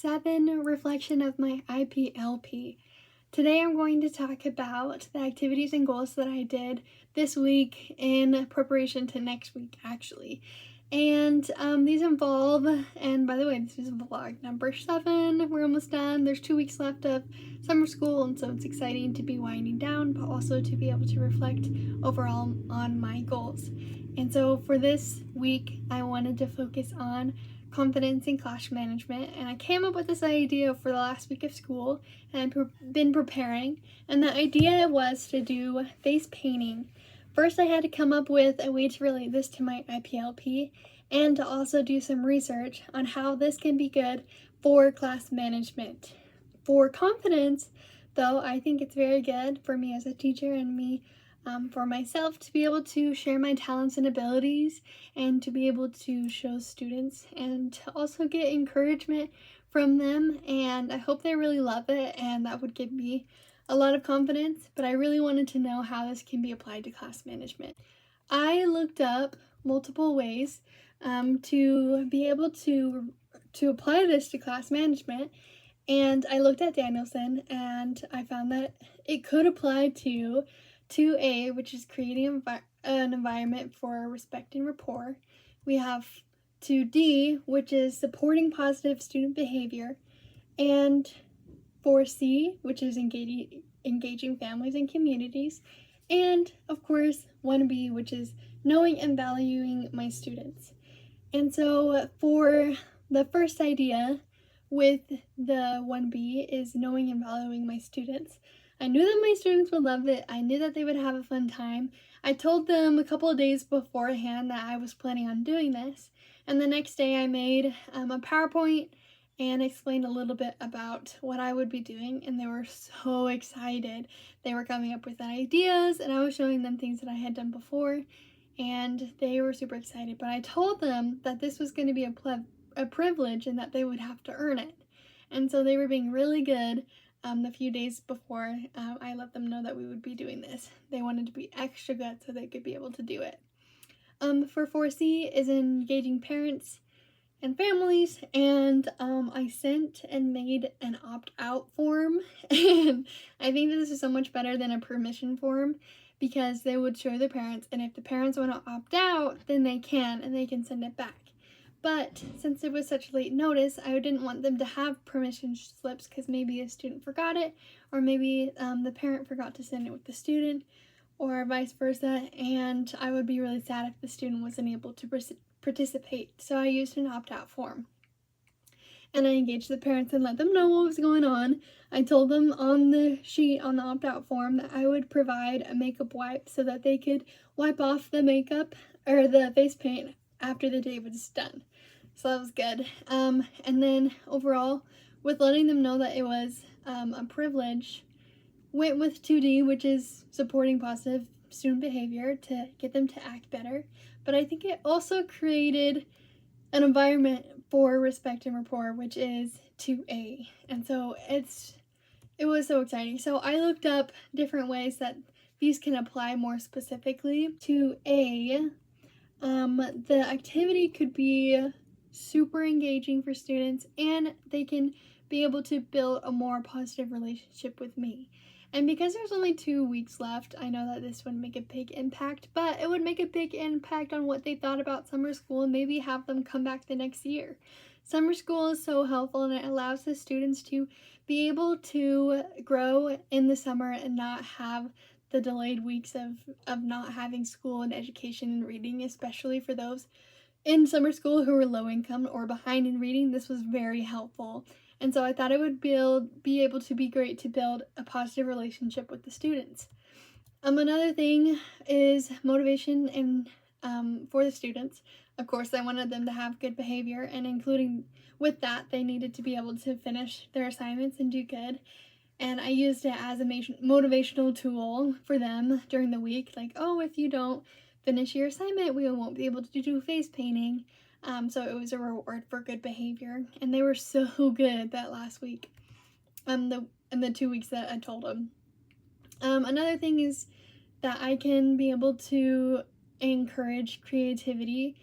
7 reflection of my IPLP. Today I'm going to talk about the activities and goals that I did this week in preparation to next week, actually. And these involve, and by the way, this is vlog number 7. We're almost done. There's 2 weeks left of summer school, and so it's exciting to be winding down, but also to be able to reflect overall on my goals. And so for this week, I wanted to focus on confidence in class management, and I came up with this idea for the last week of school, and I've been preparing, and the idea was to do face painting. First, I had to come up with a way to relate this to my IPLP and to also do some research on how this can be good for class management. For confidence, though, I think it's very good for me as a teacher and me for myself to be able to share my talents and abilities and to be able to show students and to also get encouragement from them, and I hope they really love it, and that would give me a lot of confidence. But I really wanted to know how this can be applied to class management. I looked up multiple ways to be able to apply this to class management, and I looked at Danielson and I found that it could apply to 2A, which is creating an environment for respect and rapport. We have 2D, which is supporting positive student behavior, and 4C, which is engaging families and communities, and of course 1B, which is knowing and valuing my students. And so for the first idea with the 1B is knowing and valuing my students. I knew that my students would love it. I knew that they would have a fun time. I told them a couple of days beforehand that I was planning on doing this, and the next day I made a PowerPoint and explained a little bit about what I would be doing, and they were so excited. They were coming up with ideas, and I was showing them things that I had done before, and they were super excited. But I told them that this was going to be a privilege and that they would have to earn it. And so they were being really good. The few days before I let them know that we would be doing this. They wanted to be extra good so they could be able to do it. For 4C is engaging parents and families, and I sent and made an opt-out form, and I think that this is so much better than a permission form because they would show the parents, and if the parents want to opt out, then they can, and they can send it back. But since it was such late notice, I didn't want them to have permission slips because maybe a student forgot it, or maybe the parent forgot to send it with the student, or vice versa, and I would be really sad if the student wasn't able to participate. So I used an opt-out form. And I engaged the parents and let them know what was going on. I told them on the sheet on the opt-out form that I would provide a makeup wipe so that they could wipe off the makeup or the face paint after the day was done. So that was good. And then overall, with letting them know that it was a privilege, went with 2D, which is supporting positive student behavior to get them to act better. But I think it also created an environment for respect and rapport, which is 2A. And so it was so exciting. So I looked up different ways that these can apply more specifically to A. The activity could be super engaging for students, and they can be able to build a more positive relationship with me. And because there's only 2 weeks left, I know that this wouldn't make a big impact, but it would make a big impact on what they thought about summer school and maybe have them come back the next year. Summer school is so helpful, and it allows the students to be able to grow in the summer and not have the delayed weeks of not having school and education and reading, especially for those in summer school who were low income or behind in reading. This was very helpful. And so I thought it would be able to be great to build a positive relationship with the students. Another thing is motivation and for the students. Of course, I wanted them to have good behavior, and including with that, they needed to be able to finish their assignments and do good. And I used it as a motivational tool for them during the week. Like, oh, if you don't finish your assignment, we won't be able to do face painting. So it was a reward for good behavior. And they were so good that last week. In the 2 weeks that I told them. Another thing is that I can be able to encourage creativity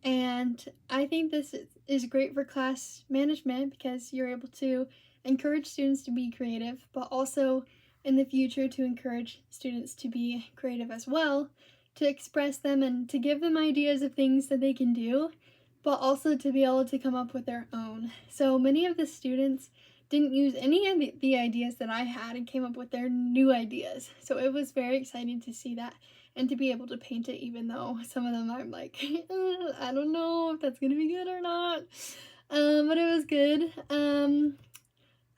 And I think this is great for class management because you're able to encourage students to be creative, but also in the future to encourage students to be creative as well, to express them and to give them ideas of things that they can do, but also to be able to come up with their own. So many of the students didn't use any of the ideas that I had and came up with their new ideas. So it was very exciting to see that and to be able to paint it, even though some of them I'm like, I don't know if that's gonna be good or not. But it was good.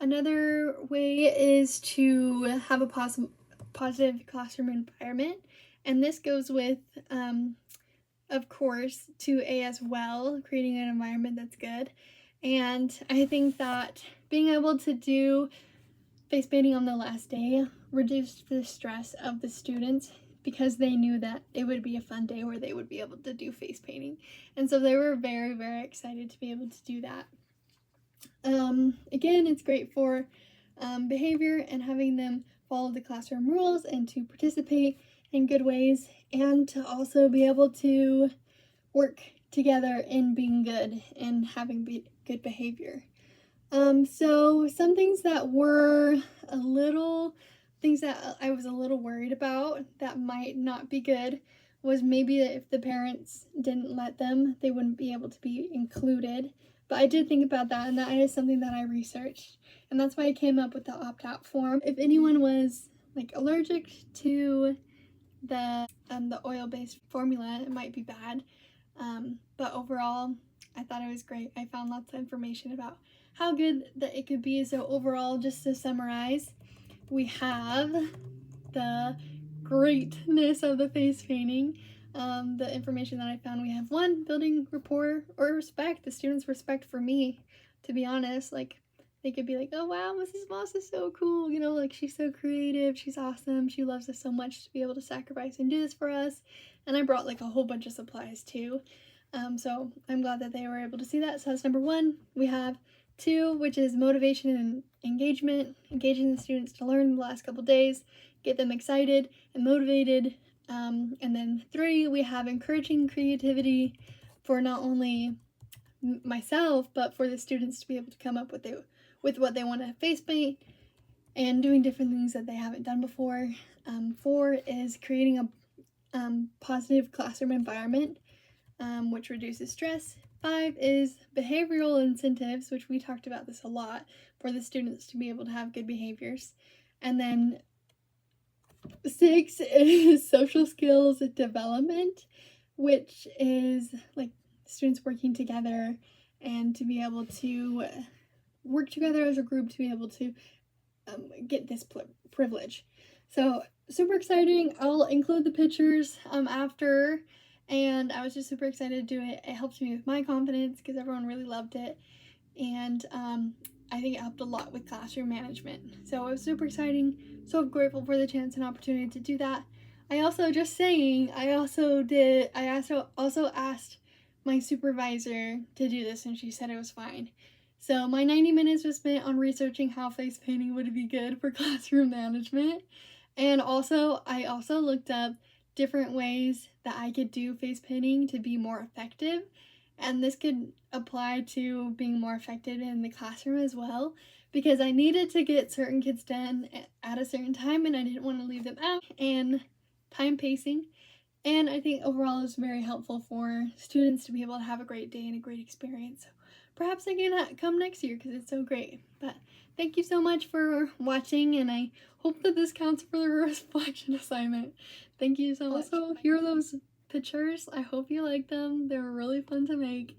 Another way is to have a positive classroom environment, and this goes with, of course, 2A as well, creating an environment that's good. And I think that being able to do face painting on the last day reduced the stress of the students because they knew that it would be a fun day where they would be able to do face painting. And so they were very, very excited to be able to do that. Again, it's great for behavior and having them follow the classroom rules and to participate in good ways and to also be able to work together in being good and having good behavior. So some things that were things that I was a little worried about that might not be good was maybe that if the parents didn't let them, they wouldn't be able to be included. But I did think about that, and that is something that I researched. And that's why I came up with the opt-out form. If anyone was like allergic to the oil-based formula, it might be bad. But overall, I thought it was great. I found lots of information about how good that it could be. So overall, just to summarize, we have the greatness of the face painting. The information that I found, we have one, building rapport or respect, the students' respect for me, to be honest. Like, they could be like, oh wow, Mrs. Moss is so cool, you know, like she's so creative, she's awesome, she loves us so much to be able to sacrifice and do this for us. And I brought like a whole bunch of supplies too. So I'm glad that they were able to see that. So that's number one. We have two, which is motivation and engagement, engaging the students to learn the last couple days, get them excited and motivated. And then three, we have encouraging creativity for not only myself, but for the students to be able to come up with what they want to face paint and doing different things that they haven't done before. Four is creating a positive classroom environment, which reduces stress. Five is behavioral incentives, which we talked about this a lot, for the students to be able to have good behaviors. And then six is social skills development, which is like students working together and to be able to work together as a group to be able to get this privilege. So super exciting. I'll include the pictures after, and I was just super excited to do it. It helped me with my confidence because everyone really loved it, and I think it helped a lot with classroom management. So it was super exciting. So grateful for the chance and opportunity to do that. I also asked my supervisor to do this, and she said it was fine. So my 90 minutes was spent on researching how face painting would be good for classroom management. And I also looked up different ways that I could do face painting to be more effective. And this could apply to being more effective in the classroom as well, because I needed to get certain kids done at a certain time and I didn't want to leave them out, and time pacing. And I think overall it's very helpful for students to be able to have a great day and a great experience. So perhaps I can come next year because it's so great. But thank you so much for watching, and I hope that this counts for the reflection assignment. Thank you so much. Also, here are those pictures. I hope you like them. They were really fun to make.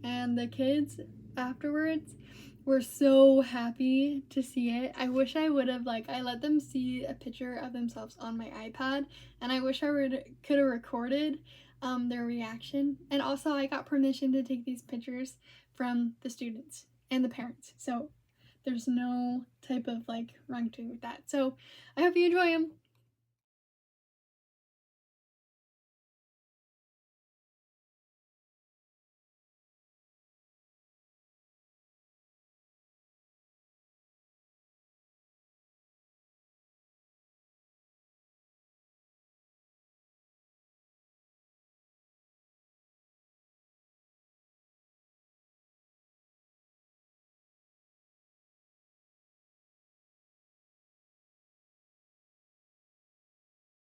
And the kids afterwards were so happy to see it. I wish I would have, I let them see a picture of themselves on my iPad, and I wish I could have recorded their reaction. And also I got permission to take these pictures from the students and the parents. So there's no type of wrongdoing with that. So I hope you enjoy them.